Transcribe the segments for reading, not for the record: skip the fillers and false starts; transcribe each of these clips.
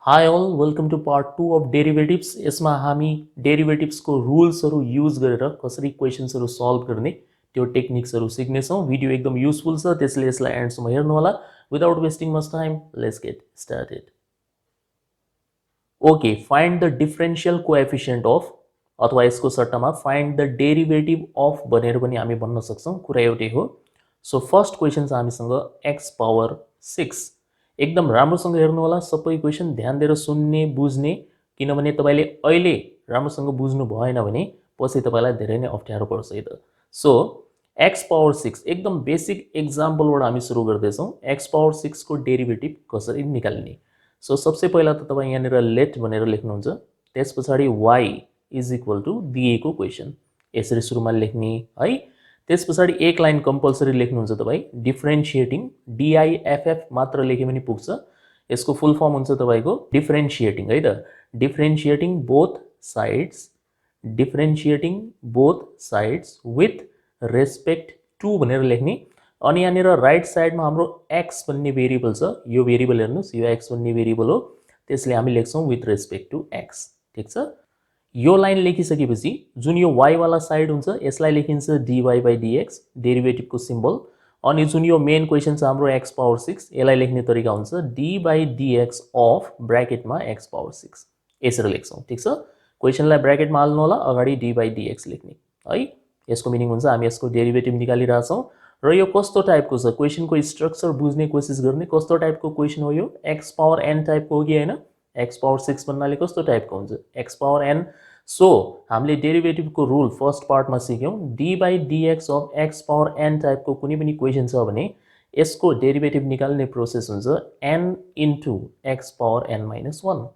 High all welcome to part 2 of derivatives. यसमा हामी डेरिभेटिभ्सको रुल्सहरू युज गरेर कसरी क्वेसन्सहरू सल्भ गर्ने त्यो टेक्निक्सहरू सिक्नेछौँ। भिडियो एकदम युजफुल छ, त्यसले यसलाई एन्डसम्म हेर्नुहोला। Without wasting much time, let's get started. Okay, find the differential coefficient of, अथवा यसको सट्टामा फाइन्ड द डेरिभेटिभ अफ भनेर पनि हामी भन्न सक्छौँ। कुरा एउटै हो। सो फर्स्ट क्वेसन छ हामीसँग x पावर 6। एकदम राम्रोसँग हेर्नु होला, सबै क्वेसन ध्यान दिएर सुन्ने बुझ्ने, किनभने तपाईले अहिले राम्रोसँग बुझ्नु भएन भने पछि तपाईलाई धेरै नै अप्ठ्यारो पर्छ है त। सो x पावर 6 एकदम बेसिक एक्जाम्पलबाट हामी सुरु गर्दैछौँ। x पावर 6 को डेरिभेटिभ कसरी निकाल्ने। सो सबसे पहिला त तपाईँ यहाँनिर लेट भनेर लेख्नुहुन्छ, त्यस पछाडि y इज इक्वल टु दिएको क्वेसन यसरी सुरुमा लेख्ने है। त्यस पछाडि एक लाइन कम्पलसरी लेख्नुहुन्छ तपाईँ, डिफ्रेन्सिएटिङ, डिआइएफएफ मात्र लेख्यो भने पुग्छ। यसको फुल फर्म हुन्छ तपाईको डिफ्रेन्सिएटिङ है त, differentiating both sides, differentiating both sides with respect to भनेर लेख्ने। अनि यहाँनिर राइट साइडमा हाम्रो x भन्ने भेरिएबल छ, यो भेरिएबल हेर्नुहोस्, यो x भन्ने भेरिएबल हो, त्यसले हामी लेख्छौँ विथ रेस्पेक्ट टु x। ठिक छ। यो लाइन लेखिसकेपछि जुन यो y वाला साइड हुन्छ यसलाई लेखिन्छ dy बाई dx, डेरिभेटिभको सिम्बल। अनि जुन यो मेन क्वेसन छ हाम्रो x पावर 6, यसलाई लेख्ने तरिका हुन्छ d बाई dx अफ ब्र्याकेटमा x पावर 6 यसरी लेख्छौँ। ठिक छ। क्वेसनलाई ब्र्याकेटमा हाल्नु होला, अगाडि d बाई dx लेख्ने है। यसको मिनिङ हुन्छ हामी यसको डेरिभेटिभ निकालिरहेछौँ। र यो कस्तो टाइपको छ, क्वेसनको स्ट्रक्चर बुझ्ने कोसिस गर्ने। कस्तो टाइपको क्वेसन हो यो, x पावर n टाइपको हो कि होइन। x पावर 6 भन्नाले कस्तो टाइपको हुन्छ, x पावर n। सो हामीले डेरिभेटिभको रुल फर्स्ट पार्टमा सिक्यौँ, d by dx of x power n टाइपको कुनै पनि क्वेसन छ भने यसको डेरिभेटिभ निकाल्ने प्रोसेस हुन्छ n into x power n minus 1।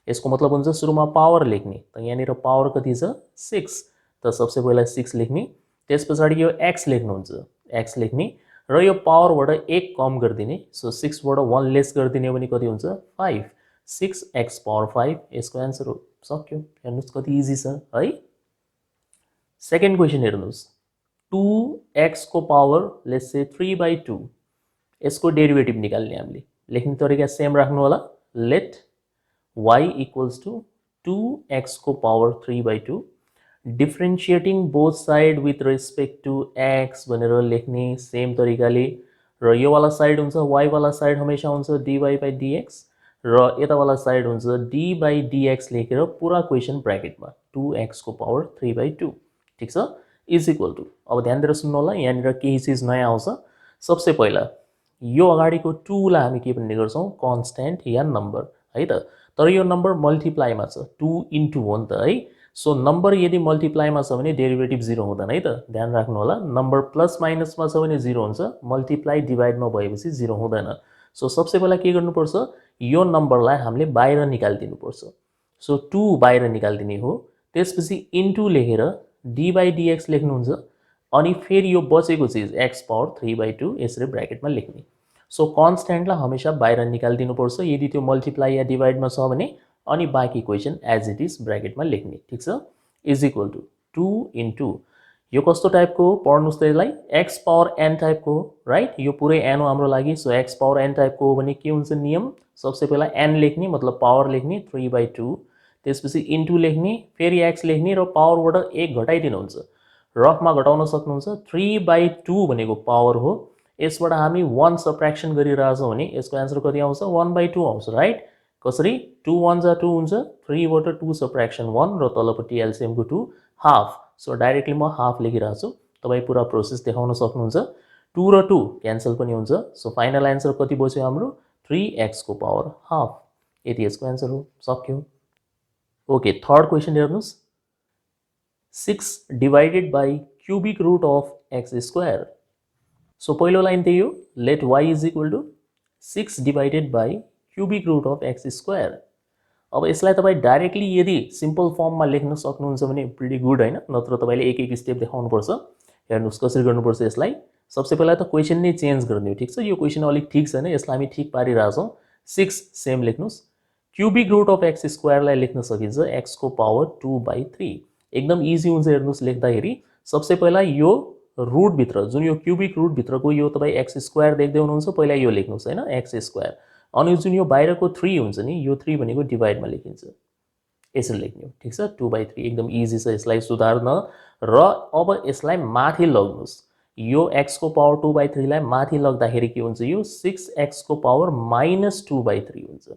यसको मतलब हुन्छ सुरुमा पावर लेख्ने, त यहाँनिर पावर कति छ 6, त सबसे पहिला 6 लेख्ने। त्यस पछाडि यो x लेख्नुहुन्छ, x लेख्ने र यो पावरबाट 1 कम गरिदिने। सो 6 बाट 1 लेस गरिदिने भने कति हुन्छ 5, 6x पावर 5 यसको एन्सर हो। सक्यो। हेर्नुहोस् कति इजी छ है। सेकेन्ड क्वेसन हेर्नुहोस्, 2x को पावर लेट्स से 3/2, यसको डेरिभेटिभ निकाल्ने हामीले। लेख्ने तरिका सेम राख्नु होला, late y equals to 2x को power 3/2, differentiating both side with respect to x भनेर लेख्ने सेम तरिकाले। र यो वाला साइड हुन्छ y वाला साइड हमेशा हुन्छ dy बाई dx, र यतावाला साइड हुन्छ d बाई dx लेखेर पुरा क्वेसन ब्र्याकेटमा 2x को पावर 3/2। ठिक छ, इज इक्वल टु। अब ध्यान दिएर सुन्नु होला, यहाँनिर केही चिज नयाँ आउँछ। सबसे पहिला यो अगाडिको 2 लाई हामी के भन्ने गर्छौँ, कन्स्ट्यान्ट या नम्बर है त। तर यो नम्बर मल्टिप्लाईमा छ, 2 इन्टु हो नि त है। सो नम्बर यदि मल्टिप्लाईमा छ भने डेरिभेटिभ 0 हुँदैन है त, ध्यान राख्नु होला। नम्बर प्लस माइनसमा छ भने 0 हुन्छ, मल्टिप्लाई डिभाइडमा भएपछि 0 हुँदैन। सो सबसे पहिला के गर्नुपर्छ, यो नम्बरलाई हामीले बाहिर निकालिदिनुपर्छ। सो 2 बाहिर निकालिदिने हो। त्यसपछि इन्टु लेखेर d बाई dx लेख्नुहुन्छ, अनि फेरि यो बचेको चिज x पावर 3/2 यसरी ब्र्याकेटमा लेख्ने। सो कन्स्ट्यान्टलाई हमेशा बाहिर निकालिदिनुपर्छ यदि त्यो मल्टिप्लाई या डिभाइडमा छ भने, अनि बाँकी क्वेसन एज इट इज ब्र्याकेटमा लेख्ने। ठिक छ, इज इक्वल टु 2 इन्टु यो कस्तो टाइपको हो पढ्नुहोस् त यसलाई, x पावर n टाइपको हो राइट। यो पुरै n हो हाम्रो लागि। सो x पावर n टाइपको हो भने के हुन्छ नियम, सबसे पहिला n लेख्ने मतलब पावर लेख्ने 3/2, त्यसपछि इन्टु लेख्ने, फेरि x लेख्ने र पावरबाट 1 घटाइदिनुहुन्छ। रफमा घटाउन सक्नुहुन्छ। 3/2 भनेको पावर हो, यसबाट हामी 1 सब्ट्र्याक्सन गरिरहेछौँ भने यसको एन्सर कति आउँछ 1/2 आउँछ राइट। कसरी, 2 1 जा 2 हुन्छ, 3 बाट 2 सब्ट्र्याक्सन 1 र तलपट्टि एलसिएमको 2 हाफ। सो डाइरेक्टली म हाफ लेखिरहेको छु, तपाईँ पुरा प्रोसेस देखाउन सक्नुहुन्छ। 2 र 2 क्यान्सल पनि हुन्छ। सो फाइनल एन्सर कति बच्यो हाम्रो 3x को पावर हाफ। यति यसको एन्सर हो। सक्यो। ओके, थर्ड क्वेसन हेर्नुहोस्, 6 divided by cubic root of x square. So पहिलो लाइन त्यही हो, let y is equal to 6 divided by cubic root of x square. अब यसलाई तपाईँ डाइरेक्टली यदि सिम्पल फर्ममा लेख्न सक्नुहुन्छ भने प्रिटी गुड होइन, नत्र तपाईँले एक एक स्टेप देखाउनुपर्छ। हेर्नुहोस् कसरी गर्नुपर्छ यसलाई। सबसे पहिला त क्वेसन नै चेन्ज गर्ने हो। ठिक छ, यो क्वेसन अलिक ठिक छैन, यसलाई हामी ठिक पारिरहेछौँ। 6 सेम लेख्नुहोस्, क्युबिक रुट अफ x स्क्वायरलाई लेख्न सकिन्छ x को पावर 2/3। एकदम इजी हुन्छ हेर्नुहोस् लेख्दाखेरि। सबसे पहिला यो रुटभित्र जुन यो क्युबिक रुटभित्रको यो तपाईँ x स्क्वायर देख्दै हुनुहुन्छ, पहिला यो लेख्नुहोस् होइन, x स्क्वायर। अनि जुन यो बाहिरको 3 हुन्छ नि, यो 3 भनेको डिभाइडमा लेखिन्छ, यसरी लेख्ने हो। ठिक छ, 2/3 एकदम इजी छ यसलाई सुधार्न। र अब यसलाई माथि लग्नुहोस्, यो x को पावर 2/3 लाई माथि लग्दाखेरि के हुन्छ, यो 6x को पावर -2/3 हुन्छ।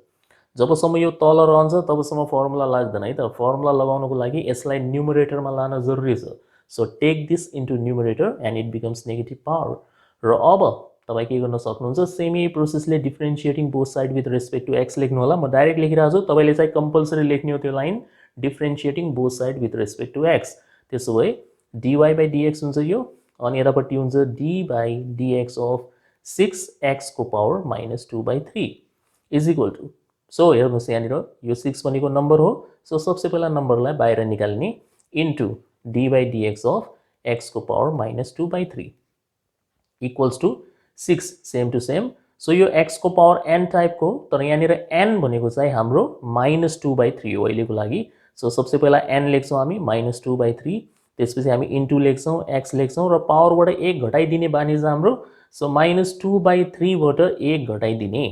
जबसम्म यो तल रहन्छ तबसम्म फर्मुला लाग्दैन है त। फर्मुला लगाउनको लागि यसलाई न्युमरेटरमा लान जरुरी छ। So take this into numerator and it becomes negative power. र अब तपाईँ के गर्न सक्नुहुन्छ, सेमी प्रोसेसले differentiating both side with respect to x लेख्नु होला। म डाइरेक्ट लेखिरहेको छु, तपाईँले चाहिँ कम्पलसरी लेख्ने हो त्यो line, differentiating both side with respect to x. त्यसो भए dy/dx हुन्छ यो, अनि यतापट्टि हुन्छ d/dx अफ 6x को power -2/3 is equal to, so हेर्नुहोस् यहाँनिर यो 6 भनेको नम्बर हो। सो सबसे पहिला नम्बरलाई बाहिर निकाल्ने, इन्टु d/dx अफ x को power -2/3 equals to 6, same to same. So यो x को पावर n टाइपको, तर यहाँनिर n भनेको चाहिँ हाम्रो -2/3 हो अहिलेको लागि। सो सबसे पहिला n लेख्छौँ हामी -2/3, त्यसपछि हामी इन्टु लेख्छौँ, x लेख्छौँ, र पावरबाट 1 घटाइदिने बानी छ हाम्रो। सो -2/3 बाट 1 घटाइदिने,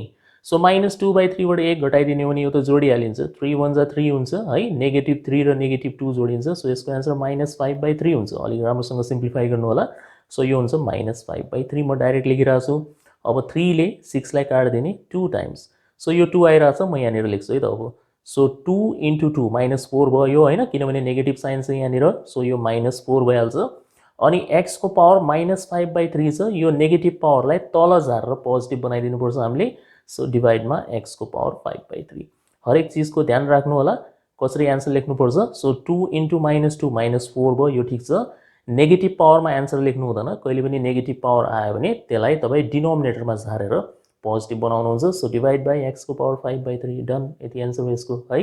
सो -2/3 बाट 1 घटाइदिने भने यो त जोडिहालिन्छ, 3 1 जा 3 हुन्छ है, -3 र -2 जोडिन्छ। सो यसको एन्सर -5/3 हुन्छ। अलिक राम्रोसँग सिम्प्लिफाई गर्नु होला। सो यो हुन्छ -5/3, म डाइरेक्ट लेखिरहेको छु। अब 3 ले 6 लाई काट्दिने 2 टाइम्स, सो यो 2 आइरहेछ, म यहाँनिर लेख्छु है त अब। सो 2 इन्टु 2 -4 भयो होइन, किनभने नेगेटिभ साइन छ यहाँनिर। सो यो -4 भइहाल्छ। अनि x को पावर -5/3 छ, यो नेगेटिभ पावरलाई तल झारेर पोजिटिभ बनाइदिनुपर्छ हामीले। सो डिभाइडमा x को पावर 5/3। हरेक चिजको ध्यान राख्नु होला कसरी एन्सर लेख्नुपर्छ। सो 2 इन्टु -2 -4 भयो, यो ठिक छ। नेगेटिभ पावरमा एन्सर लेख्नु हुँदैन, कहिले पनि नेगेटिभ पावर आयो भने त्यसलाई तपाईँ डिनोमिनेटरमा झारेर पोजिटिभ बनाउनुहुन्छ। सो डिभाइड बाई x को पावर 5/3, डन। यति एन्सर हो यसको है।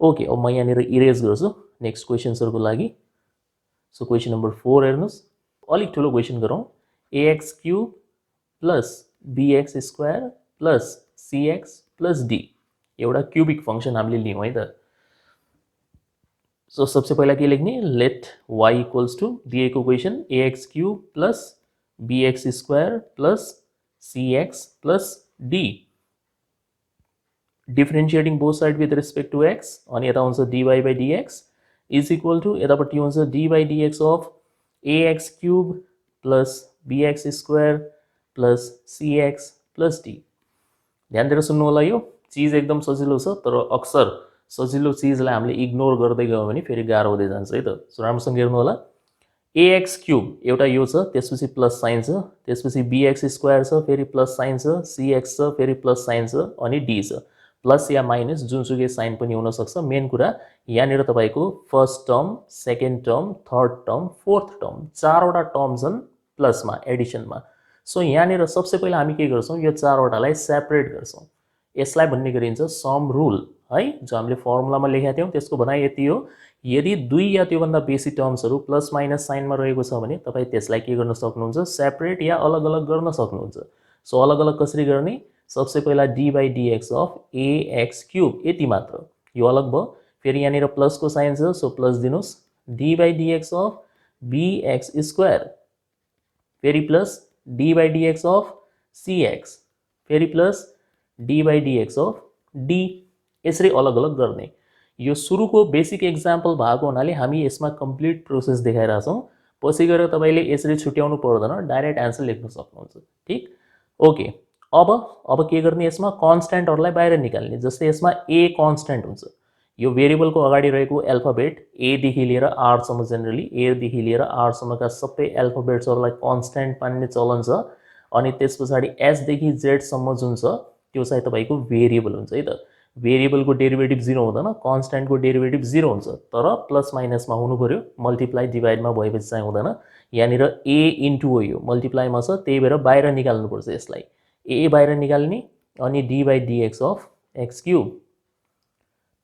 ओके, अब म यहाँनिर इरेज गर्छु नेक्स्ट क्वेसन्सहरूको लागि। सो क्वेसन नम्बर 4 हेर्नुहोस्, अलिक ठुलो क्वेसन गरौँ। ax³ plus bx² plus cx plus d, एउटा क्युबिक फङ्सन हामीले लियौँ है त। सो सबसे पहिला के लेख्ने, लेट y इक्वल्स टु दिएको question ax³ plus bx² plus cx plus d, differentiating both side with respect to x, अनि यता हुन्छ dy/dx इज इक्वल टु, यतापट्टि हुन्छ dy/dx of ax³ plus bx² plus cx plus d। ध्यान दिएर सुन्नु होला, यो चिज एकदम सजिलो छ, तर अक्सर सजिलो चिजलाई हामीले इग्नोर गर्दै गयो भने फेरि गाह्रो हुँदै जान्छ है त। सो राम्रोसँग हेर्नु होला, ax³ एउटा यो छ, त्यसपछि प्लस साइन छ, त्यसपछि bx² छ, फेरि प्लस साइन छ, cx छ, फेरि प्लस साइन छ, अनि d छ। प्लस या माइनस जुनसुकै साइन पनि हुनसक्छ। मेन कुरा यहाँनिर तपाईँको first term, second term, third term, fourth term, 4वटा टर्म छन् प्लसमा, एडिसनमा। सो यहाँनिर सबसे पहिला हामी के गर्छौँ, यो 4वटालाई सेपरेट गर्छौँ। यसलाई भन्ने गरिन्छ सम रुल है, जो हामीले फर्मुलामा लेखेका थियौँ त्यसको भनाइ यति हो। यदि 2 या त्योभन्दा बेसी टर्म्सहरू प्लस माइनस साइनमा रहेको छ भने तपाईँ त्यसलाई के गर्न सक्नुहुन्छ, सेपरेट या अलग अलग गर्न सक्नुहुन्छ। सो अलग अलग कसरी गर्ने, सबसे पहिला d/dx अफ ax³, यति मात्र, यो अलग भयो। फेरि यहाँनिर प्लसको साइन छ, सो प्लस दिनुहोस्, d/dx अफ bx², फेरि प्लस d/dx अफ cx, फेरि प्लस d/dx अफ d, यसरी अलग अलग गर्ने। यो सुरुको बेसिक एक्जाम्पल भएको हुनाले हामी यसमा कम्प्लिट प्रोसेस देखाइरहेछौँ। पछि गएर तपाईँले यसरी छुट्याउनु पर्दैन, डाइरेक्ट एन्सर लेख्न सक्नुहुन्छ। ठिक, ओके। अब के गर्ने, यसमा कन्स्ट्यान्टहरूलाई बाहिर निकाल्ने। जस्तै यसमा a कन्स्ट्यान्ट हुन्छ, यो भेरिएबलको अगाडि रहेको एल्फाबेट a देखि लिएर r सम्म, जेनरली a देखि लिएर r सम्मका सबै एल्फाबेट्सहरूलाई कन्स्ट्यान्ट मान्ने चलन छ। अनि त्यस पछाडि s देखि z सम्म जुन छ त्यो चाहिँ तपाईँको भेरिएबल हुन्छ है त। भेरिएबलको डेरिभेटिभ 0 हुँदैन, कन्स्ट्यान्टको डेरिभेटिभ 0 हुन्छ, तर प्लस माइनसमा हुनु पर्यो, मल्टिप्लाई डिभाइडमा भएपछि चाहिँ हुँदैन। यहाँनिर a इन्टु हो, यो मल्टिप्लाईमा छ, त्यही भएर बाहिर निकाल्नुपर्छ यसलाई। a बाहिर निकाल्ने, अनि d/dx अफ x³,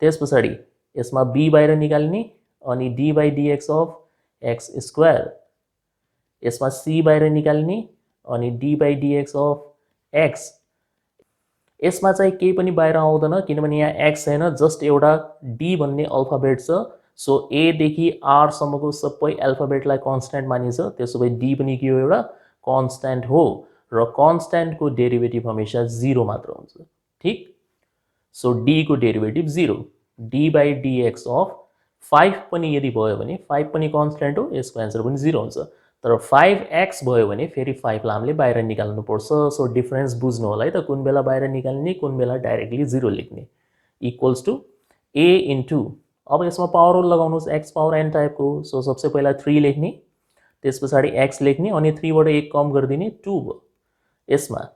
त्यस पछाडि यसमा b बाहिर निकाल्ने, अनि d/dx अफ x², यसमा c बाहिर निकाल्ने, अनि d/dx अफ x। यसमा चाहिँ केही पनि बाहिर आउँदैन, किनभने यहाँ x छैन, जस्ट एउटा d भन्ने अल्फाबेट छ। सो a देखि r सम्मको सबै एल्फाबेटलाई कन्स्ट्यान्ट मानिन्छ, त्यसो भए d पनि के हो, एउटा कन्स्ट्यान्ट हो। र कन्स्ट्यान्टको डेरिभेटिभ हमेशा 0 मात्र हुन्छ ठीक सो d को derivative 0 d by dx of 5 पनि यदि भयो भने 5 पनि कन्स्ट्यान्ट हो यसको एन्सर पनि 0 हुन्छ तर 5x भयो भने फेरि 5 लाई हामीले बाहिर निकाल्नु पर्छ सो डिफरेन्स बुझ्नु होला है त कुन बेला बाहिर निकाल्ने कुन बेला डाइरेक्टली 0 लेख्ने इक्वल्स टु a इन्टु अब यसमा पावर रुल लगाउनुहोस् x पावर n टाइपको सो सबसे पहिला 3 लेख्ने त्यस पछाडि x लेख्ने अनि 3 बाट 1 कम गरिदिने 2 भयो यसमा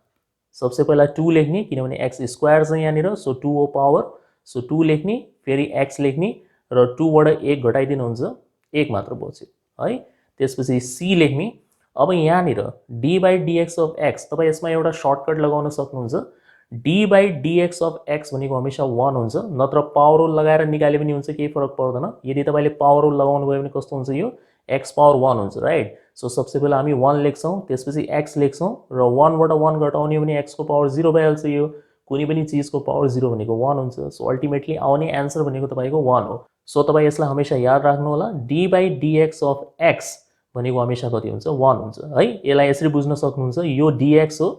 सबसे पहिला 2 लेख्ने किनभने x स्क्वायर छ यहाँनिर सो 2 हो पावर सो 2 लेख्ने फेरि x लेख्ने र 2 बाट 1 घटाइदिनुहुन्छ 1 मात्र बच्यो है त्यसपछि c लेख्ने अब यहाँनिर d by dx of x तपाईँ यसमा एउटा सर्टकट लगाउन सक्नुहुन्छ d by dx of x भनेको हमेशा 1 हुन्छ नत्र पावर रुल लगाएर निकाले पनि हुन्छ केही फरक पर्दैन यदि तपाईँले पावर रुल लगाउनु भयो भने कस्तो हुन्छ यो x पावर 1 हुन्छ राइट सो सबसे पहिला हामी 1 लेख्छौँ त्यसपछि x लेख्छौँ र 1 बाट 1 घटाउने भने x को पावर 0 भइहाल्छ यो कुनै पनि चिजको पावर 0 भनेको 1 हुन्छ सो अल्टिमेटली आउने एन्सर भनेको तपाईँको 1 हो सो तपाईँ यसलाई हमेशा याद राख्नु होला d by dx of x भनेको हमेशा कति हुन्छ 1 हुन्छ है यसलाई यसरी बुझ्न सक्नुहुन्छ यो dx हो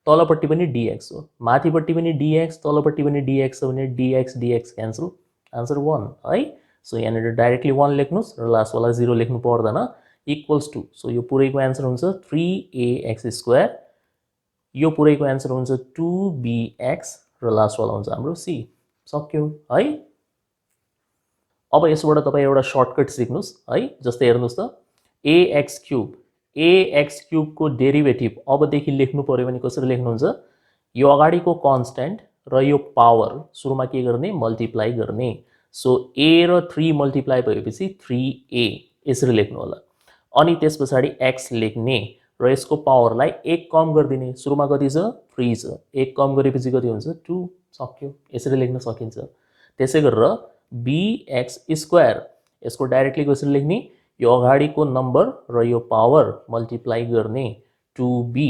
तलपट्टि पनि dx हो माथिपट्टि पनि dx तलपट्टि पनि dx हो भने dx क्यान्सल आन्सर 1 है सो यहाँनिर डाइरेक्टली 1 लेख्नुहोस् र लास्टवाला 0 लेख्नु पर्दैन इक्वल्स टु सो यो पुरैको एन्सर हुन्छ 3ax स्क्वायर यो पुरैको एन्सर हुन्छ 2bx र लास्टवाला हुन्छ हाम्रो c सक्यो है अब यसबाट तपाईँ एउटा सर्टकट सिक्नुहोस् है जस्तै हेर्नुहोस् त ax क्युब को डेरिभेटिभ अबदेखि लेख्नु पर्यो भने कसरी लेख्नुहुन्छ यो अगाडिको कन्स्ट्यान्ट र यो पावर सुरुमा के गर्ने मल्टिप्लाई गर्ने सो a र 3 मल्टिप्लाई भएपछि 3a यसरी लेख्नु होला अनि त्यस पछाडि x लेख्ने र यसको पावरलाई 1 कम गरिदिने सुरुमा कति छ 3 छ 1 कम गरेपछि कति हुन्छ 2 सक्यो यसरी लेख्न सकिन्छ त्यसै गरेर bx स्क्वायर यसको डाइरेक्टली कसरी लेख्ने यो अगाडिको नम्बर र यो पावर मल्टिप्लाई गर्ने 2b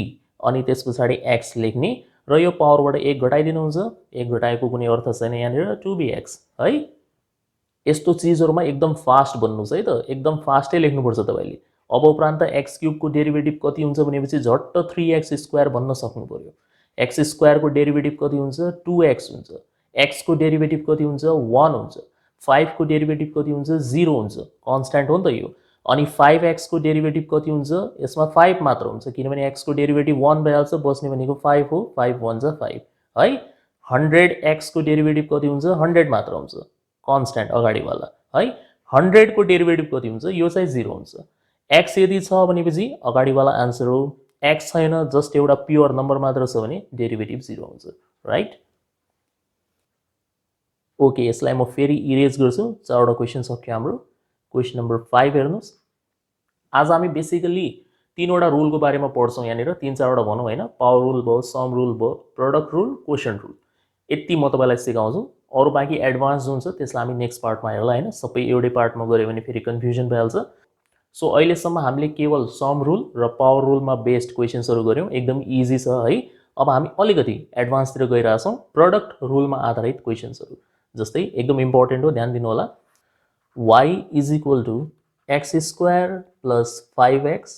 अनि त्यस पछाडि x लेख्ने र यो पावरबाट 1 घटाइदिनुहुन्छ 1 घटाएको कुनै अर्थ छैन यहाँनिर 2bx है यस्तो चिजहरुमा एकदम फास्ट बन्नुस् है त एकदम फास्टै लेख्नुपर्छ तपाईले अब उपरान्त x क्यूब को डेरिभेटिभ कति हुन्छ भनेपछि झट्ट 3x स्क्वायर भन्न सक्नु पर्यो x स्क्वायर को डेरिभेटिभ कति हुन्छ 2x हुन्छ x को डेरिभेटिभ कति हुन्छ 1 हुन्छ 5 को डेरिभेटिभ कति हुन्छ 0 हुन्छ कन्स्ट्यान्ट हो नि त यो अनि 5x को डेरिभेटिभ कति हुन्छ यसमा 5 मात्र हुन्छ किनभने x को डेरिभेटिभ 1 भइहाल्छ बस्ने भनेको 5 हो 5 1 जा 5 है 100x को डेरिभेटिभ कति हुन्छ 100 मात्र हुन्छ कन्स्ट्यान्ट अगाडिवाला है 100 को डेरिभेटिभ कति हुन्छ यो चाहिँ 0 हुन्छ x यदि छ भनेपछि अगाडिवाला आन्सर हो x छैन जस्ट एउटा प्योर नम्बर मात्र छ भने डेरिभेटिभ 0 हुन्छ राइट ओके यसलाई म फेरि इरेज गर्छु चारवटा क्वेशन सक्यो हाम्रो क्वेशन नम्बर 5 हेर्नुस् आज हामी बेसिकली तीनवटा रुलको बारेमा पढ्छौं यहाँनिर तीन चारवटा भनौं हैन पावर रुल भयो सम रुल भयो प्रोडक्ट रुल क्वोशिएन्ट रुल यति म तपाईलाई सिकाउँछु अरु बाँकी एडभान्स जुन छ त्यसलाई हामी नेक्स्ट पार्टमा हेर्ला हैन सबै एउटै पार्टमा गरे भने फेरि कन्फ्युजन भइहाल्छ सो अहिलेसम्म हामीले केवल सम रुल र पावर रुलमा बेस्ड क्वेशन्सहरु गर्यौं एकदम इजी छ है अब हामी अलिकति एडभान्सतिर गइराछौं प्रोडक्ट रुलमा आधारित क्वेशन्सहरु जस्तै एकदम इम्पोर्टेन्ट हो ध्यान दिनु होला y is equal to x square plus 5x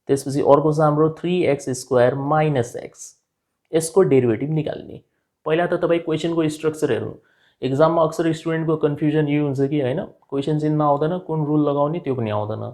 त्यसपछि अर्को छ हाम्रो 3x square minus x यसको डेरिभेटिभ निकाल्ने पहिला त तपाई क्वेशनको स्ट्रक्चर हेर्नु एक्जाममा अक्सर स्टुडेन्टको कन्फ्युजन यो हुन्छ कि हैन क्वेशन चिन्ह आउँदैन कुन रुल लगाउने त्यो पनि आउँदैन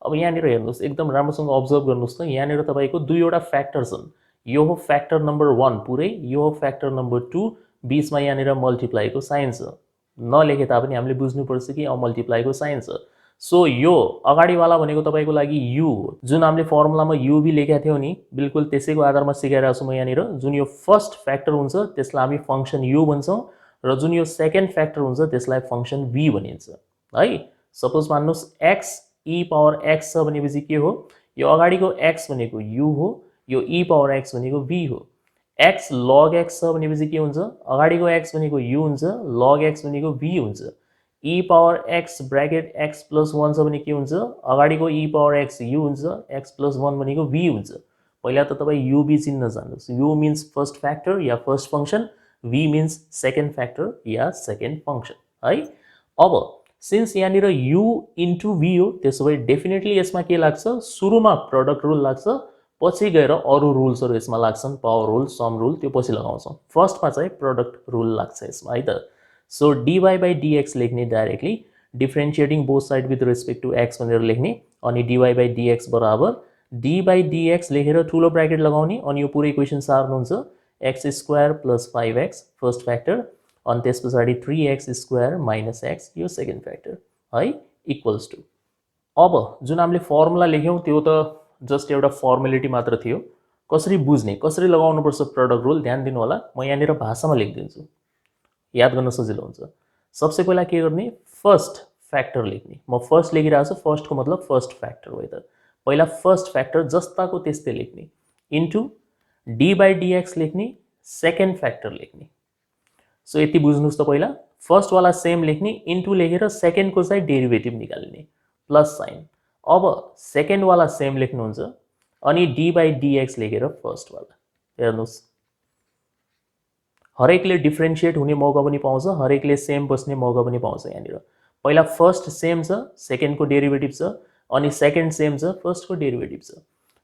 अब यहाँनिर हेर्नुस् एकदम राम्रोसँग अब्जर्भ गर्नुस् त यहाँनिर तपाईको दुईवटा फ्याक्टर छन् यो हो फ्याक्टर नम्बर 1 पुरै यो हो फ्याक्टर नम्बर 2 बीचमा यहाँनिर मल्टिप्लाईको साइन छ नलेखे तापनि हामीले बुझ्नुपर्छ कि मल्टिप्लाईको साइन छ सो यो अगाडिवाला भनेको तपाईको लागि u हो जुन हामीले फर्मुलामा u भी लेखेका थियौ नि बिल्कुल त्यसैको आधारमा सिकाइरहेको छु म यहाँनिर जुन यो फर्स्ट फ्याक्टर हुन्छ त्यसलाई हामी फंक्सन u भन्छौं र जुन यो सेकेन्ड फ्याक्टर हुन्छ त्यसलाई फंक्सन v भनिन्छ है सपोज मान्नुस् x e पावर x छ भनेपछि के हो यो अगाडिको x भनेको u हो यो e पावर x भनेको v हो x log x छ भनेपछि के हुन्छ अगाडिको x भनेको u हुन्छ log x भनेको v हुन्छ e power x bracket x plus 1 छ भने के हुन्छ अगाडिको e पावर x u हुन्छ x plus 1 भनेको v हुन्छ पहिला त तपाई u v चिन्न जान्नुस् u means फर्स्ट फ्याक्टर या first function v means second factor या सेकेन्ड फंक्शन है अब सिन्स यहाँनिर u into v हो त्यसोभए डेफिनेटली यसमा के लाग्छ सुरुमा प्रोडक्ट रुल लाग्छ पछि गएर अरू रुल्सहरू यसमा लाग्छन्, पावर रुल, सम रुल, त्यो पछि लगाउँछौँ। फर्स्टमा चाहिँ प्रोडक्ट रुल लाग्छ यसमा है त। सो डिवाई बाई डिएक्स लेख्ने directly, differentiating both side with respect to x भनेर लेख्ने, अनि डिवाई बाई डिएक्स बराबर डी बाई डिएक्स लेखेर ठुलो ब्राकेट लगाउने, अनि यो पुरै इक्वेसन सार्नुहुन्छ x square plus 5x first factor, अनि त्यस पछाडि 3x स्क्वायर माइनस एक्स यो सेकेन्ड फ्याक्टर है, इक्वल्स टु। अब जुन हामीले फर्मुला लेख्यौँ त्यो त जस्ट एउटा फर्मेलिटी मात्र थियो। कसरी बुझ्ने, कसरी लगाउनुपर्छ प्रोडक्ट रुल, ध्यान दिनु होला। म यहाँनिर भाषामा लेखिदिन्छु, याद गर्न सजिलो हुन्छ। सबसे पहिला के गर्ने, फर्स्ट फ्याक्टर लेख्ने। म फर्स्ट लेखिरहेको छु, फर्स्टको मतलब फर्स्ट फ्याक्टर हो त। पहिला फर्स्ट फ्याक्टर जस्ताको त्यस्तै लेख्ने, इन्टु डी बाई डिएक्स लेख्ने, सेकेन्ड फ्याक्टर लेख्ने। सो यति बुझ्नुहोस् त। पहिला फर्स्टवाला सेम लेख्ने, इन्टु लेखेर सेकेन्डको चाहिँ डेरिभेटिभ निकाल्ने, प्लस साइन। अब सेकेन्डवाला सेम लेख्नुहुन्छ, अनि डी बाई डिएक्स लेखेर फर्स्टवाला। हेर्नुहोस्, हरेकले डिफ्रेन्सिएट हुने मौका पनि पाउँछ, हरेकले सेम बस्ने मौका पनि पाउँछ। यहाँनिर पहिला फर्स्ट सेम छ, सेकेन्डको डेरिभेटिभ छ, अनि सेकेन्ड सेम छ, फर्स्टको डेरिभेटिभ छ।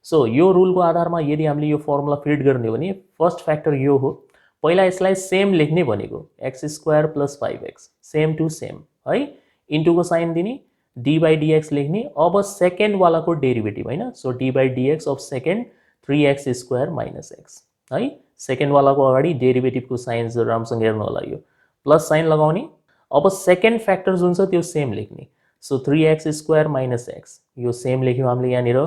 सो यो रुलको आधारमा यदि हामीले यो फर्मुला फिट गर्ने हो भने फर्स्ट फ्याक्टर यो हो। पहिला यसलाई सेम लेख्ने भनेको x square plus 5x, same to same है, इन्टुको साइन दिने, डी बाई डिएक्स लेख्ने। अब सेकेन्डवालाको डेरिभेटिभ होइन, so d by dx of second 3x square minus x है। सेकेन्डवालाको अगाडि डेरिभेटिभको साइन राम्रोसँग हेर्नु होला, यो प्लस साइन लगाउने। अब सेकेन्ड फ्याक्टर जुन छ त्यो सेम लेख्ने, so 3x square minus x यो सेम लेख्यौँ हामीले यहाँनिर,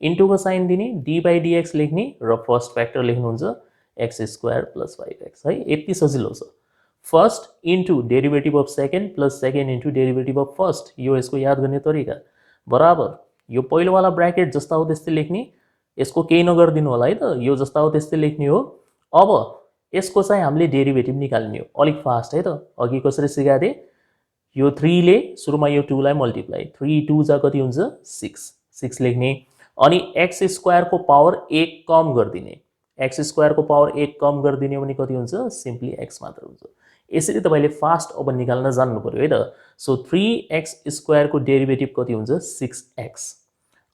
इन्टुको साइन दिने, डी बाई डिएक्स लेख्ने, र फर्स्ट फ्याक्टर लेख्नुहुन्छ एक्स स्क्वायर प्लस 5x है। यति सजिलो छ। First into derivative of second plus second into derivative of first, यो यसको याद गर्ने तरिका। बराबर यो पहिलोवाला ब्राकेट जस्ता हो त्यस्तै लेख्ने, यसको केही नगरिदिनु होला है त, यो जस्ता हो त्यस्तै लेख्ने हो। अब यसको चाहिँ हामीले डेरिभेटिभ निकाल्ने हो, अलिक फास्ट है त। अघि कसरी सिकाए, यो 3 ले सुरुमा यो 2 लाई मल्टिप्लाई, 3 2 जा कति हुन्छ 6 लेख्ने, अनि एक्स स्क्वायरको पावर 1 कम गरिदिने। एक्स स्क्वायरको पावर 1 कम गरिदिने भने कति हुन्छ, सिम्पली एक्स मात्र हुन्छ। यसरी तपाईँले फास्ट अब निकाल्न जान्नु पर्यो है त। सो 3x स्क्वायरको डेरिभेटिभ कति हुन्छ 6x,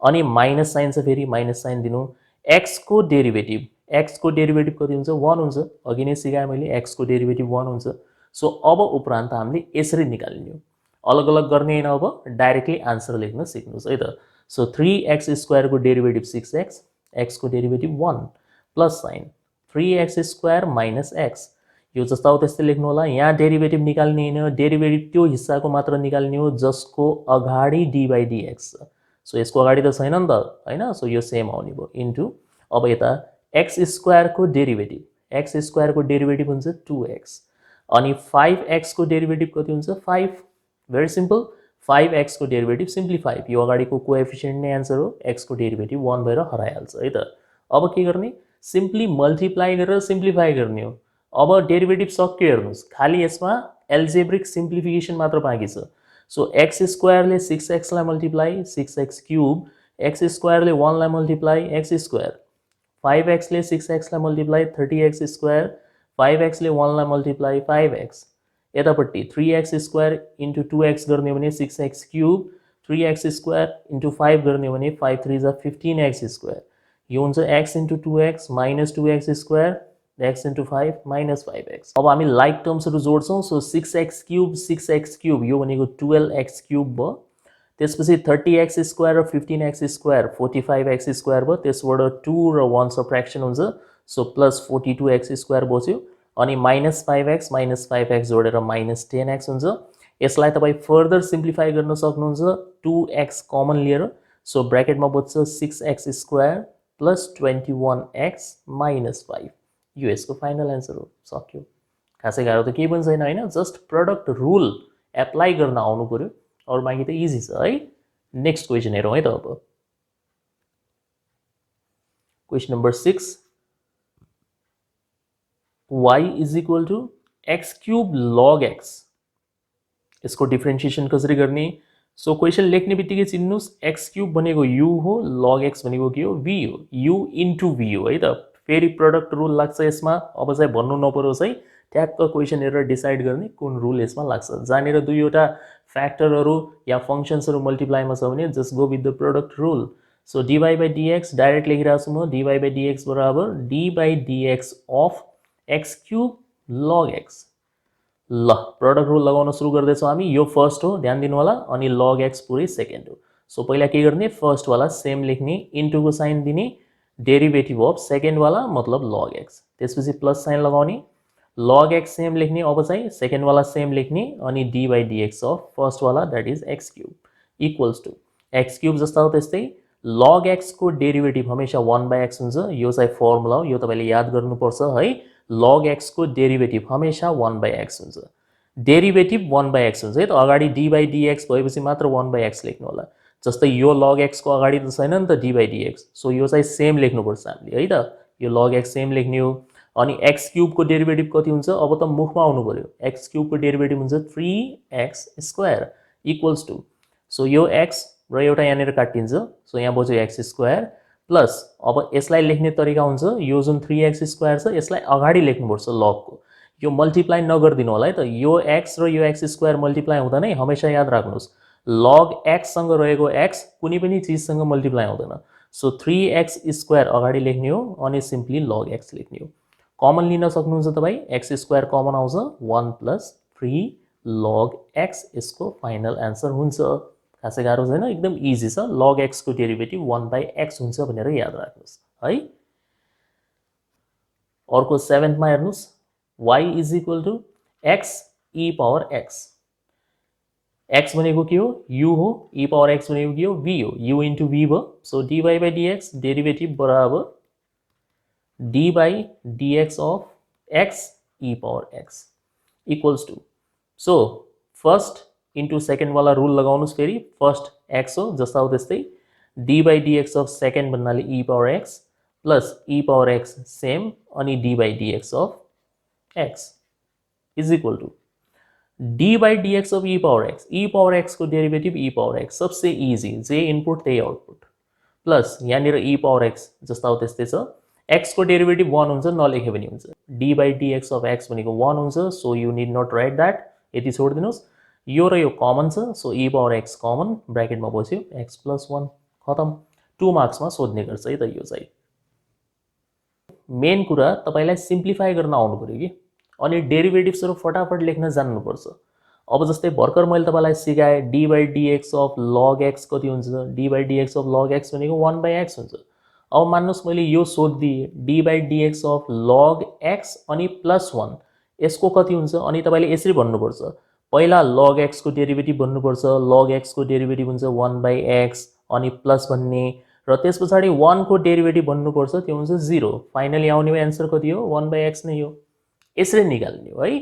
अनि माइनस साइन छ, फेरि माइनस साइन दिनु। एक्सको डेरिभेटिभ कति हुन्छ 1 हुन्छ, अघि नै सिकाएँ मैले, एक्सको डेरिभेटिभ 1 हुन्छ। सो अब उपरान्त हामीले यसरी निकाल्ने हो, अलग अलग गर्ने होइन। अब डाइरेक्टली आन्सर लेख्न सिक्नुहोस् है त। सो 3x स्क्वायरको डेरिभेटिभ 6x, एक्सको derivative 1, plus sign 3x square minus x, यो जस्ता हो त्यस्तै लेख्नु होला। यहाँ डेरिभेटिभ निकाल्ने होइन, डेरिभेटिभ त्यो हिस्साको मात्र निकाल्ने हो जसको अगाडि डी बाई डिएक्स छ। सो यसको अगाडि त छैन नि त होइन, सो यो सेम आउने भयो, इन्टु अब यता एक्स स्क्वायरको डेरिभेटिभ हुन्छ 2x, अनि 5x को डेरिभेटिभ कति हुन्छ 5। भेरी सिम्पल, 5x को डेरिभेटिभ सिम्पली 5, यो अगाडिको कोएफिसिएन्ट नै एन्सर हो। x को डेरिभेटिभ 1 भएर हराइहाल्छ है त। अब के गर्ने, सिम्पली मल्टिप्लाई गरेर सिम्प्लिफाई गर्ने हो। अब डेरिभेटिभ सक्यो, हेर्नुहोस्, खाली यसमा एल्जेब्रिक सिम्प्लिफिकेसन मात्र बाँकी छ। सो एक्स स्क्वायरले 6x लाई मल्टिप्लाई 6x क्यूब, एक्स स्क्वायरले 1 लाई मल्टिप्लाई एक्स स्क्वायर, 5x ले 6x लाई मल्टिप्लाई 30x स्क्वायर, 5x ले 1 लाई मल्टिप्लाई 5x, यतापट्टि 3x स्क्वायर इन्टु 2x गर्ने भने 6x cube, 3x square into 5 गर्ने भने 5 3 जा 15x स्क्वायर, यो हुन्छ x into 2x minus 2x square, x into 5 minus 5x। अब हामी लाइक टर्म्सहरू जोड्छौँ। सो 6x क्यूब यो भनेको 12x क्यूब भयो, त्यसपछि 30x स्क्वायर र 15x स्क्वायर 45x स्क्वायर भयो, त्यसबाट 2 र 1 सब्ट्र्याक्सन हुन्छ, सो प्लस 42x स्क्वायर बच्यो, अनि माइनस 5x जोडेर माइनस 10x हुन्छ। यसलाई तपाईँ फर्दर सिम्प्लिफाई गर्न सक्नुहुन्छ 2x कमन लिएर, सो ब्र्याकेटमा बच्छ 6x square plus 21x minus 5, यो यसको फाइनल एन्सर हो। सक्यो, खासै गाह्रो त केही पनि छैन होइन, जस्ट प्रडक्ट रुल एप्लाई गर्न आउनु पर्यो, और बाँकी त इजी छ है। नेक्स्ट क्वेसन हेरौँ है त। अब question number 6, y is equal to x cube log x, यसको डिफ्रेन्सिएसन कसरी गर्ने। सो क्वेसन लेख्ने बित्तिकै चिन्नुहोस्, एक्स क्यूब भनेको u हो, लग एक्स भनेको के हो v हो, u इन्टु v हो है त। फेरि प्रडक्ट रुल लाग्छ यसमा, अब चाहिँ भन्नु नपरोस् है, ट्याक्क क्वेसन हेरेर डिसाइड गर्ने कुन रुल यसमा लाग्छ। जहाँनिर दुईवटा फ्याक्टरहरू या फङ्सन्सहरू मल्टिप्लाईमा छ भने just go with the product rule. So dy by dx direct लेखिरहेको छु म dy by dx बराबर d by dx of x cube log x। ल प्रोडक्ट रुल लगाउन सुरु गर्दैछौँ हामी। यो फर्स्ट हो, ध्यान दिनु होला, अनि log x पुरै सेकेन्ड हो। सो पहिला के गर्ने, फर्स्ट वाला सेम लेख्ने, इन्टुको साइन दिने, डेरिभेटिभ अफ सेकेन्ड वाला मतलब log x, त्यसपछि प्लस साइन लगाउने, log x सेम लेख्ने, अब चाहिँ सेकेन्ड वाला सेम लेख्ने, अनि d by dx of first वाला that is x cube equals to x cube जस्ता हो त्यस्तै log x को डेरिभेटिभ हमेशा 1 by x हुन्छ। यो चाहिँ फर्मुला हो, यो तपाईँले याद गर्नुपर्छ है। log x को डेरिभेटिभ हमेशा 1 by x हुन्छ। डेरिभेटिभ 1 by x हुन्छ है त, अगाडि d by dx भएपछि मात्र 1 by x लेख्नु होला। जस्तै यो log x को अगाडि त छैन नि त d by dx, सो यो चाहिँ सेम लेख्नुपर्छ हामीले है त। यो log x सेम लेख्ने हो। अनि x क्यूब को डेरिभेटिभ कति हुन्छ, अब त मुखमा आउनु पर्यो। x क्यूब को डेरिभेटिभ हुन्छ 3x square equals to, so यो x र एउटा यहाँनिर काटिन्छ, सो यहाँ बच्यो x स्क्वायर प्लस, अब यसलाई लेख्ने तरिका हुन्छ, यो जुन 3x स्क्वायर छ यसलाई अगाडि लेख्नुपर्छ लगको। यो मल्टिप्लाई नगरिदिनु होला है त, यो x र यो x स्क्वायर मल्टिप्लाई हुँदैन है, हमेशा याद राख्नुहोस्। log x सँग रहेको x कुनै पनि चिजसँग मल्टिप्लाई हुँदैन। सो 3x स्क्वायर अगाडि लेख्ने हो, अनि सिम्पली log x लेख्ने हो। कमन लिन सक्नुहुन्छ तपाईँ, x स्क्वायर कमन आउँछ 1 प्लस 3 log x, यसको फाइनल एन्सर हुन्छ। खासै गाह्रो छैन, एकदम इजी छ। log x को डेरिभेटिभ 1 by x हुन्छ भनेर याद राख्नुहोस् है। अर्को 7th मा हेर्नुहोस्, y is equal to x e power x। x भनेको के हो, u हो, e पावर x भनेको के हो, v हो, u इन्टु v भयो। So dy by dx derivative बराबर d by dx of x e power x equals to, so first into second वाला रुल लगाउनुहोस् फेरि। फर्स्ट x हो जस्ता हो त्यस्तै, d by dx of second भन्नाले e power x plus e power x same, अनि d by dx of x is equal to d by dx of e power x। e power x को derivative e power x सबसे easy, जे input त्यही output, plus यहाँनिर e power x जस्ता हो त्यस्तै छ। x को डेरिभेटिभ 1 हुन्छ, नलेखे पनि हुन्छ। d by dx of x भनेको 1 हुन्छ, so you need not write that, यति छोडिदिनुहोस्। यो र यो कमन छ, so e power x common, ब्राकेटमा बस्यो x प्लस 1, खतम। 2 मार्क्समा सोध्ने गर्छ है त यो चाहिँ। मेन कुरा तपाईँलाई सिम्प्लिफाई गर्न आउनु पर्यो कि, अनि डेरिभेटिभ्सहरू फटाफट लेख्न जान्नुपर्छ। अब जस्तै भर्खर मैले तपाईँलाई सिकाएँ d by dx of log x कति हुन्छ, d by dx of log x भनेको 1 by x हुन्छ। अब मान्नुहोस् मैले यो सोधिदिएँ d by dx of log x अनि प्लस 1, यसको कति हुन्छ, अनि तपाईँले यसरी भन्नुपर्छ, पहिला log x को डेरिभेटिभ भन्नुपर्छ, log x को डेरिभेटिभ हुन्छ 1 by x, अनि प्लस भन्ने, र त्यस पछाडि 1 को डेरिभेटिभ भन्नुपर्छ, त्यो हुन्छ 0। फाइनली आउने एन्सर कति हो, 1 by x नै हो। यसरी निकाल्ने हो है।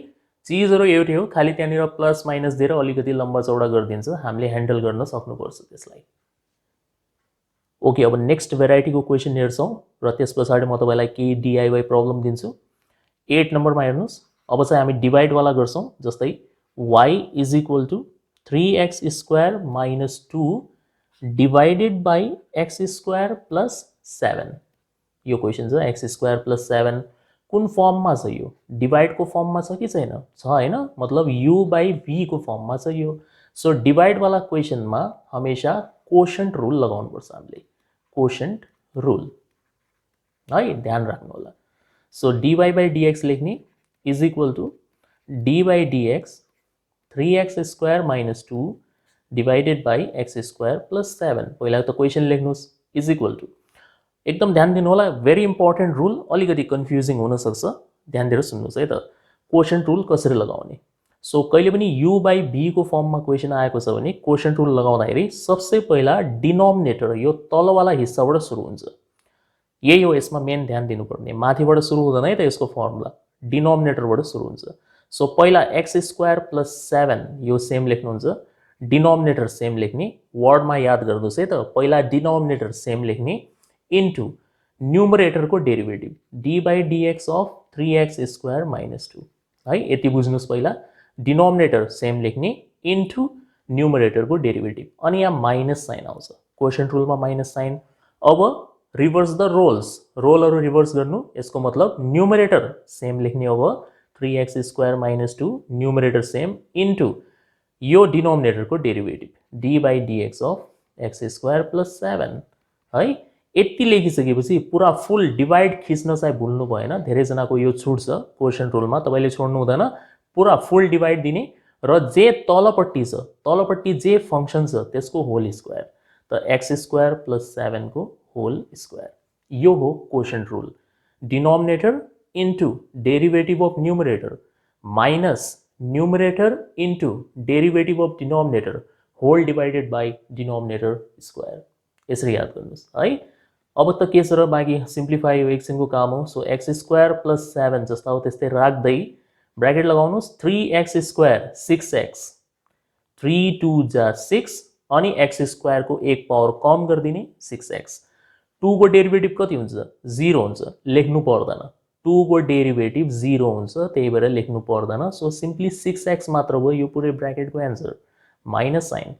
चिजहरू एउटै हो, खालि त्यहाँनिर प्लस माइनस दिएर अलिकति लम्बा चौडा गरिदिन्छ, हामीले ह्यान्डल गर्न सक्नुपर्छ त्यसलाई। ओके, अब नेक्स्ट भेराइटीको क्वेसन हेर्छौँ, र त्यस पछाडि म तपाईँलाई केही डिआइवाई प्रब्लम दिन्छु। 8 नम्बरमा हेर्नुहोस्, अब चाहिँ हामी डिभाइडवाला गर्छौँ। जस्तै y is equal to 3x square minus 2 divided by x square plus 7। यो क्वेसन छ x स्क्वायर प्लस 7 कुन फर्ममा छ, यो डिवाइडको फर्ममा छ कि छैन, छ हैन, मतलब u बाई v को फर्ममा छ यो। सो डिवाइडवाला क्वेसनमा हमेशा कोशेन्ट रुल लगाउनुपर्छ हामीले, कोशेन्ट रुल है, ध्यान राख्नु होला। सो dy बाई dx लेख्ने is equal to d by dx 3x square minus 2 divided by x square plus 7। पहिला त क्वेसन लेख्नुहोस्, इज इक्वल टू, एकदम ध्यान दिनु होला, भेरी इम्पोर्टेन्ट रुल, अलिकति कन्फ्युजिङ हुनसक्छ, ध्यान दिएर सुन्नुहोस् है त। कोशेन्ट रुल कसरी लगाउने, सो कहिले पनि u बाई v को फर्ममा क्वेसन आएको छ भने कोशेन्ट रुल लगाउँदाखेरि सबसे पहिला डिनोमिनेटर, यो तलवाला हिस्साबाट सुरु हुन्छ। यही हो यसमा मेन ध्यान दिनुपर्ने, माथिबाट सुरु हुँदैन है त यसको फर्मुला, डिनोमिनेटरबाट सुरु हुन्छ। सो पहिला x स्क्वायर प्लस 7 यो सेम लेख्नुहुन्छ, डिनोमिनेटर सेम लेख्ने, वर्डमा याद गर्नुहोस् है त, पहिला डिनोमिनेटर सेम लेख्ने, इन्टु न्युमरेटरको derivative d by dx of 3x square minus 2 है, यति बुझ्नुहोस्। पहिला डिनोमिनेटर सेम लेख्ने, इन्टु न्युमरेटरको डेरिभेटिभ, अनि यहाँ माइनस साइन आउँछ, कोशेन्ट रुलमा माइनस साइन। अब रिभर्स द रोल्स, रोलहरू रिभर्स गर्नु, यसको मतलब न्युमरेटर सेम लेख्ने, अब 3x square minus 2 numerator same, into यो डिनोमिनेटरको derivative d by dx of x square plus 7 है। यति लेखिसकेपछि पुरा फुल डिभाइड खिच्न चाहिँ भुल्नु भएन। धेरैजनाको यो छुट्छ क्वेसन रुलमा, तपाईँले छोड्नु हुँदैन। पुरा फुल डिभाइड दिने र जे तलपट्टि छ, तलपट्टि जे फंक्सन छ त्यसको होल स्क्वायर, त एक्स स्क्वायर प्लस 7 को होल स्क्वायर। यो हो quotient rule. Denominator into derivative of numerator minus numerator into derivative of denominator whole divided by denominator square. यसरी याद गर्नुहोस् है। अब त के छ र बाँकी सिम्प्लिफाई हो, एकछिनको काम हो। सो एक्स स्क्वायर प्लस 7 जस्ता हो त्यस्तै राख्दै ब्रैकेट लगाउनुहोस् 3x स्क्वायर 6x, 3 2 जा 6 अनि x स्क्वायर को एक पावर कम गरिदिने 6x। 2 को डेरिवेटिभ कति हुन्छ? 0 हुन्छ, लेख्नु पर्दैन। 2 को डेरिवेटिभ 0 हुन्छ, त्यही भएर लेख्नु पर्दैन। सो सिम्पली 6x मात्र भयो यो पुरै ब्रैकेटको answer. Minus sign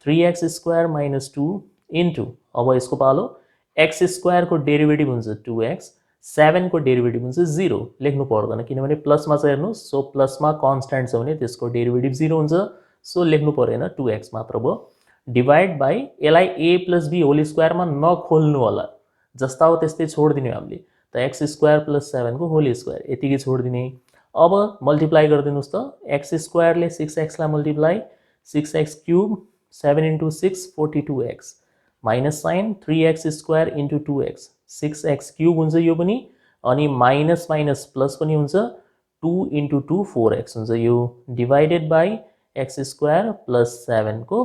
3x square minus 2 into, अब यसको पालो x स्क्वायर को डेरिवेटिभ हुन्छ 2x, 7 को डेरिवेटिभ हुन्छ 0, लेख्नु पर्दैन किनभने प्लसमा छ हेर्नुहोस्। सो प्लसमा कन्स्ट्यान्ट छ भने त्यसको डेरिवेटिभ 0 हुन्छ, सो लेख्नु परेन, 2x मात्र भयो। डिवाइड बाई यसलाई a प्लस b होल स्क्वायरमा नखोल्नु होला, जस्ता हो त्यस्तै छोडिदिने हामीले। त एक्स स्क्वायर प्लस 7 को होल स्क्वायर यतिकै छोडिदिने। अब मल्टिप्लाई गरिदिनुहोस् त, एक्स स्क्वायरले 6x लाई multiply 6x cube 7 into 6 42x minus sign 3x square into 2x 6x cube हुन्छ यो पनि, अनि माइनस माइनस प्लस पनि हुन्छ 2 इन्टु 2 4x हुन्छ यो, divided by x square plus 7 को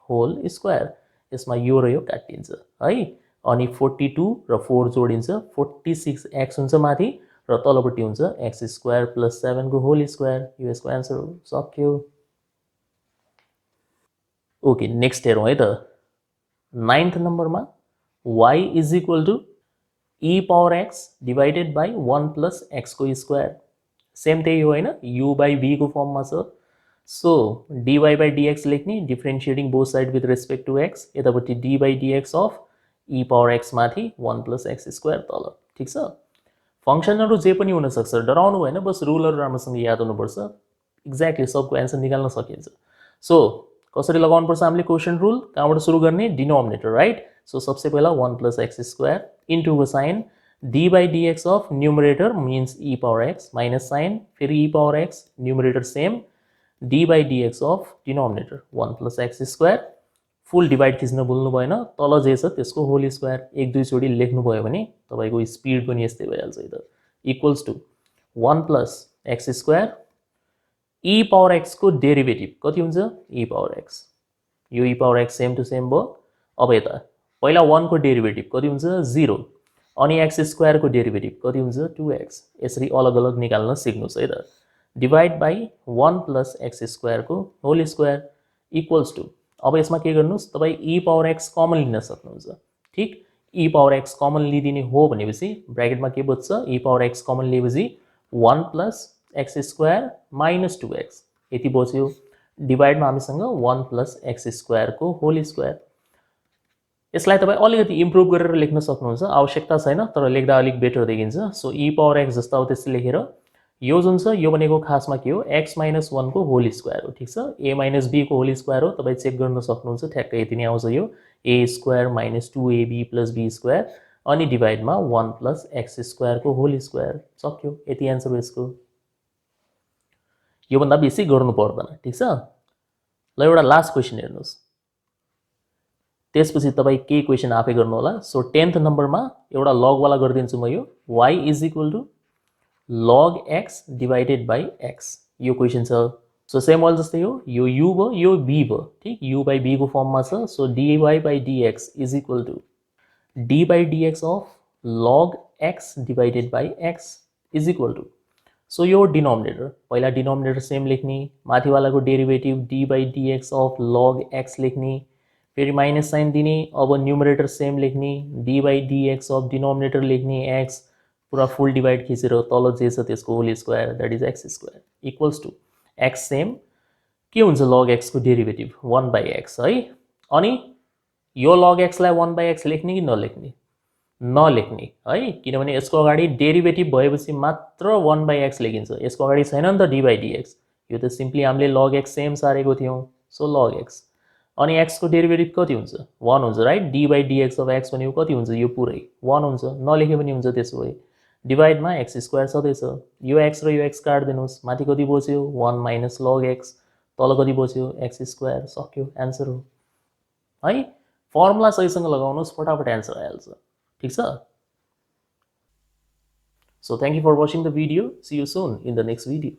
होल स्क्वायर। यसमा यो र यो काटिन्छ है, अनि 42 र 4 जोडिन्छ 46x हुन्छ माथि, र तलपट्टि हुन्छ एक्स स्क्वायर प्लस 7 को होल स्क्वायर। यो यसको एन्सर हो, सक्यो। ओके, नेक्स्ट हेरौँ है त। 9th नम्बरमा y is equal to e power x divided by 1 plus x को स्क्वायर। सेम त्यही हो होइन, u बाई v को फर्ममा छ। सो dy बाई dx लेख्ने, differentiating both side with respect to x, यतापट्टि d by dx of e power x माथि 1 प्लस x स्क्वायर तल। ठिक छ। फंक्सनहरू जे पनि हुनसक्छ, डराउनु भएन, बस रुलहरू राम्रोसँग याद हुनुपर्छ, एक्ज्याक्टली सबको एन्सर निकाल्न सकिन्छ। सो कसरी लगाउनुपर्छ हामीले क्वेसन रुल, कहाँबाट सुरु गर्ने? Denominator right. सो सबसे पहिला 1 प्लस एक्स स्क्वायर इन्टु को sign d by dx of numerator means e power x minus sign फेरि e power x numerator same d by dx of denominator 1 plus x square. Full divide खिच्न भुल्नु भएन, तल जे छ त्यसको whole square एक दुईचोटि लेख्नुभयो भने तपाईँको स्पिड पनि यस्तै भइहाल्छ। त equals to 1 plus x square e power x को डेरिवेटिभ कति हुन्छ? ई पावर एक्स, यो e power x same to same भयो। अब यता पहिला 1 को डेरिवेटिभ कति हुन्छ? 0, अनि एक्स स्क्वायर को डेरिवेटिभ कति हुन्छ? 2x। यसरी अलग अलग निकाल्न सिक्नुहोस् है त। Divide by 1 plus x square को होल स्क्वायर इक्वल्स टू, अब यसमा के गर्नुहोस् तपाईँ ई पावर एक्स कमन लिन सक्नुहुन्छ। ठिक, ई पावर एक्स कमन लिदिने हो भनेपछि ब्र्याकेटमा के बच्छ? ई पावर एक्स कमन लिएपछि 1 plus x square minus 2x यति बच्यो। डिवाइडमा हामीसँग 1 प्लस एक्स स्क्वायर को होल स्क्वायर। यसलाई तपाईँ अलिकति इम्प्रुभ गरेर लेख्न सक्नुहुन्छ, आवश्यकता छैन, तर लेख्दा अलिक बेटर देखिन्छ। सो ई पावर एक्स जस्ता हो त्यस्तै लेखेर यो जुन छ यो भनेको खासमा के हो? x माइनस 1 को होल स्क्वायर हो। ठिक छ, a माइनस b को होल स्क्वायर हो, तपाईँ चेक गर्न सक्नुहुन्छ, ठ्याक्कै यति नै आउँछ यो a square minus 2ab plus b square, अनि डिवाइडमा 1 प्लस एक्स स्क्वायर को होल स्क्वायर। सक्यो, यति एन्सर हो यसको। योभन्दा बेसी गर्नु पर्दैन। ठिक छ, ल एउटा लास्ट क्वेसन हेर्नुहोस्, त्यसपछि तपाईँ केही क्वेसन आफै गर्नु होला। सो 10th नम्बरमा एउटा लगवाला गरिदिन्छु म यो, y is equal to log x divided by x, यो क्वेसन छ। सो सेम वाल जस्तै हो, यो u भयो यो b भयो। ठिक, u बाई b को फर्ममा छ। So dy by dx is equal to d by dx of log x divided by x is equal to, so यो डिनोमिनेटर, पहिला डिनोमिनेटर सेम लेख्ने, माथिवालाको derivative d by dx of log x लेख्ने, फेरि minus sign दिने, अब numerator same लेख्ने, d by dx of denominator लेख्ने x, पुरा फुल डिवाइड खिचेर तल जे छ त्यसको whole square that is x square equals to x same के हुन्छ? लग एक्स को डेरिवेटिभ 1 बाई एक्स है। अनि यो लग एक्सलाई 1 बाई एक्स लेख्ने कि नलेख्ने? नलेख्ने है, किनभने यसको अगाडि डेरिवेटिभ भएपछि मात्र 1 बाई एक्स लेखिन्छ, यसको अगाडि छैन नि त डी बाई डिएक्स। यो त सिम्पली हामीले लग एक्स सेम सारेको थियौँ, सो लग एक्स। अनि एक्सको डेरिभेटिभ कति हुन्छ 1 हुन्छ right D by dx of x भनेको कति हुन्छ यो पुरै 1 हुन्छ नलेखे पनि हुन्छ त्यसो भए डिभाइडमा एक्स स्क्वायर छँदैछ यो एक्स र यो एक्स काटिदिनुहोस् माथि कति बच्यो 1 माइनस लग एक्स तल कति बच्यो एक्स स्क्वायर सक्यो एन्सर हो है फर्मुला सहीसँग लगाउनुहोस् फटाफट एन्सर आइहाल्छ ठिक छ So thank you for watching the video. See you soon in the next video.